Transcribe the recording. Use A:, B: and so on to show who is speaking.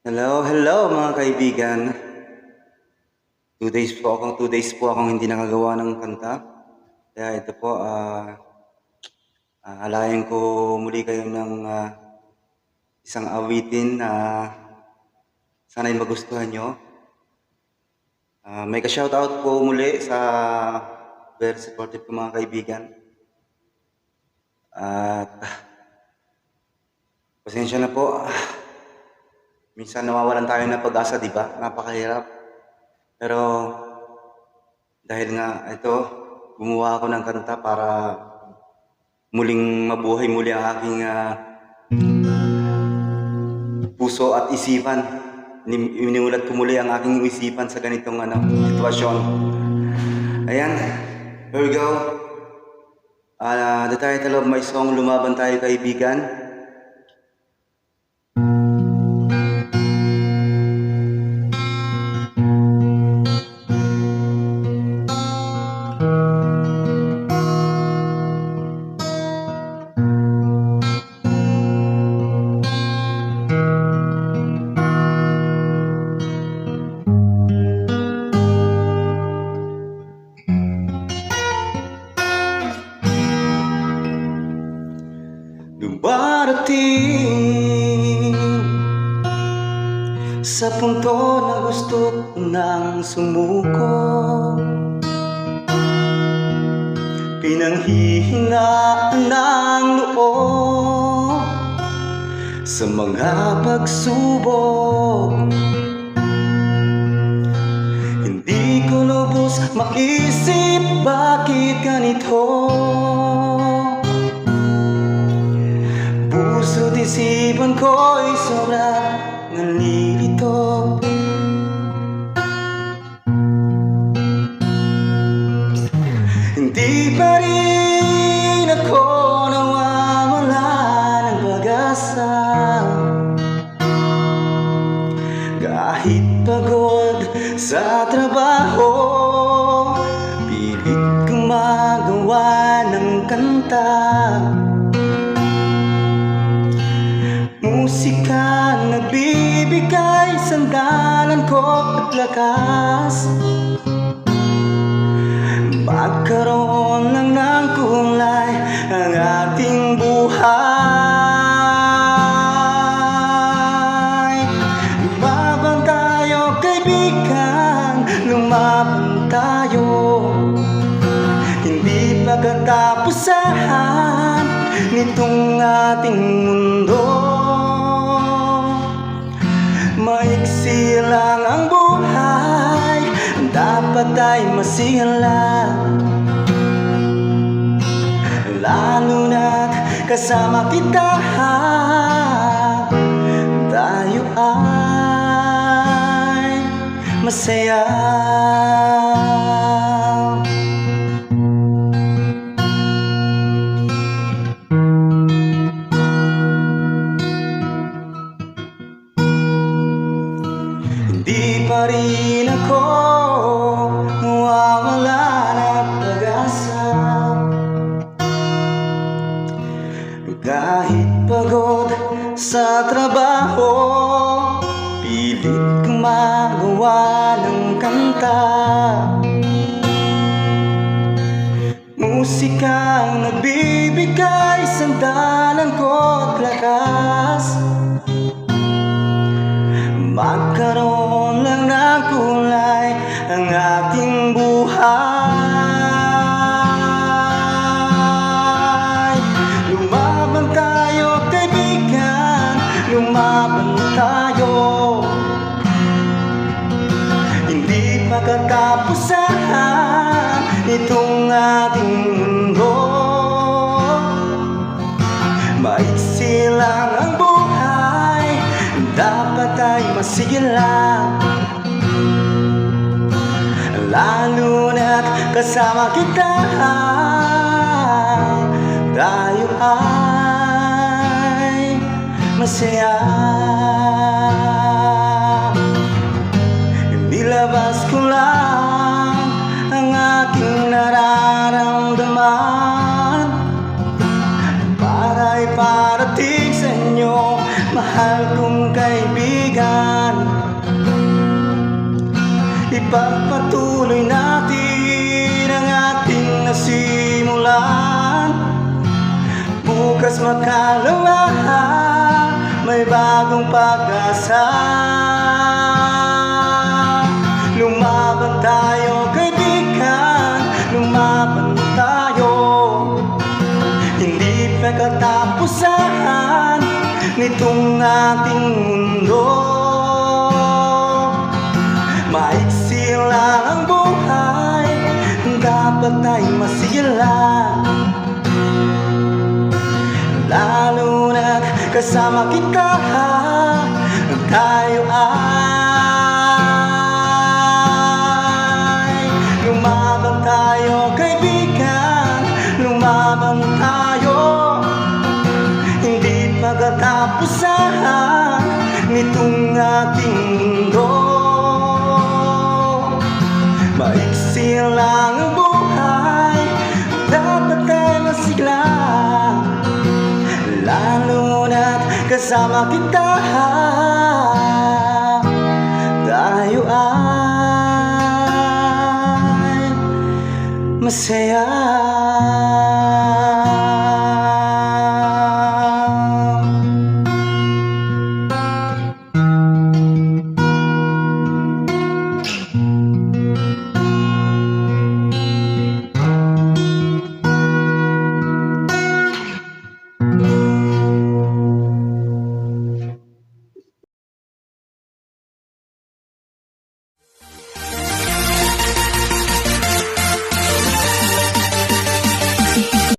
A: Hello, hello mga kaibigan. 2 days po akong hindi nakagawa ng kanta. Kaya ito po, halayin ko muli kayo ng isang awitin na sana'y magustuhan nyo. May ka-shoutout po muli sa very supportive ko mga kaibigan. At pasensya na po. Minsan nawawalan tayo ng pag-asa, di ba? Napakahirap. Pero dahil nga ito, gumawa ako ng kanta para muling mabuhay muli ang aking puso at isipan. Iniulat ko muli ang aking isipan sa ganitong sitwasyon. Ayan, here we go. The title of my song, Lumaban Tayo Kaibigan. Dumarating sa punto na gusto nang sumuko, pinanghihinaan ng noo sa mga pagsubok. Hindi ko lubos maisip bakit ganito. Puso't isipan ko'y sobrang nalilito. Hindi pa rin ako nawawala ng pag-asa. Kahit pagod sa trabaho, pilit gumagawa ng kanta. Musika nagbibigay sandalan ko at lakas. Magkaroon lang ng kulay ang ating buhay. Lumaban tayo kaibigan, lumaban tayo. Hindi pa katapusan nitong ating mundo. Maiksi lang ang buhay, dapat ay masigla. Lalo na't kasama kita, tayo ay masaya. Hindi pa rin ako nawawala ng pag-asa. Kahit pagod sa trabaho, pilit gumagawa ng kanta. Musikang nagbibigay sandalan ko at lakas. Magkaroon lang ng kulay ang ating buhay. Lumaban tayo kaibigan, lumaban tayo. Hindi pa katapusan itong ating mundo. Maiksi lang ang buhay, dapat ay masigla. Lalo na't kasama kita, tayo ay masaya. Nilabas ko lang ang aking nararamdaman para iparating sa inyo, mahal kong kaibigan. Ipagpatuloy natin ang ating nasimulan. Bukas makalawa, may bagong pag-asa. Lumaban tayo kaibigan, lumaban tayo. Hindi pa katapusan nitong ating mundo. Maiksi lang ang buhay, dapat ay masiyahan. Lalo na't kasama kita, tayo ay lumaban tayo kaibigan, lumaban tayo. Hindi pa katapusan nitong ating mundo. Maiksi lang ang buhay, dapat ay masigla. Lalo na't kasama kita, tayo ay masaya.